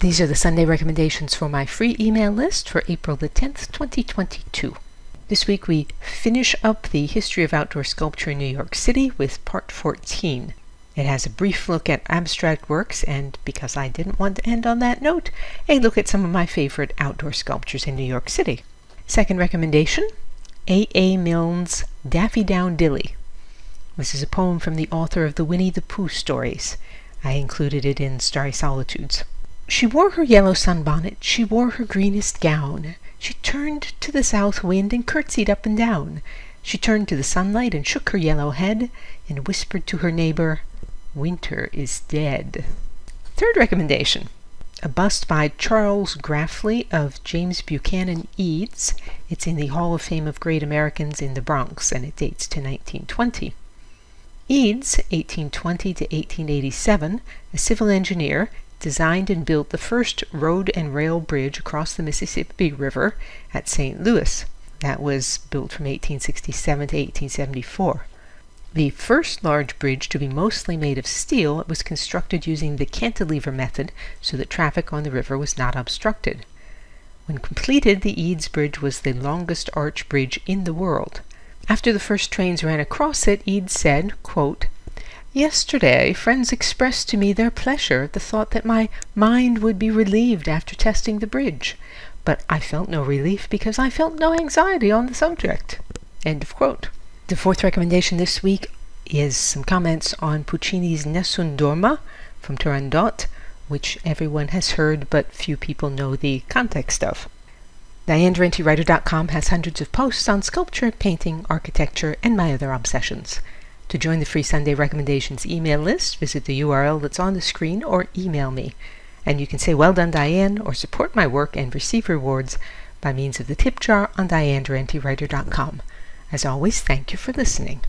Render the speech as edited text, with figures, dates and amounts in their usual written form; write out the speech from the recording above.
These are the Sunday recommendations for my free email list for April the 10th, 2022. This week we finish up the history of outdoor sculpture in New York City with part 14. It has a brief look at abstract works and, because I didn't want to end on that note, a look at some of my favorite outdoor sculptures in New York City. Second recommendation, A. Milne's Daffy Down Dilly. This is a poem from the author of the Winnie the Pooh stories. I included it in Starry Solitudes. She wore her yellow sunbonnet, she wore her greenest gown. She turned to the south wind and curtsied up and down. She turned to the sunlight and shook her yellow head and whispered to her neighbor, "Winter is dead." Third recommendation, a bust by Charles Grafley of James Buchanan Eads. It's in the Hall of Fame of Great Americans in the Bronx, and it dates to 1920. Eads, 1820 to 1887, a civil engineer, designed and built the first road and rail bridge across the Mississippi River at St. Louis. That was built from 1867 to 1874. The first large bridge to be mostly made of steel, it was constructed using the cantilever method so that traffic on the river was not obstructed. When completed, the Eads Bridge was the longest arch bridge in the world. After the first trains ran across it, Eads said, quote, "Yesterday, friends expressed to me their pleasure at the thought that my mind would be relieved after testing the bridge, but I felt no relief because I felt no anxiety on the subject." End of quote. The fourth recommendation this week is some comments on Puccini's Nessun Dorma from Turandot, which everyone has heard but few people know the context of. DianeDurantewriter.com has hundreds of posts on sculpture, painting, architecture, and my other obsessions. To join the free Sunday recommendations email list, visit the URL that's on the screen or email me. And you can say "Well done, Diane," or support my work and receive rewards by means of the tip jar on DianeDurantewriter.com. As always, thank you for listening.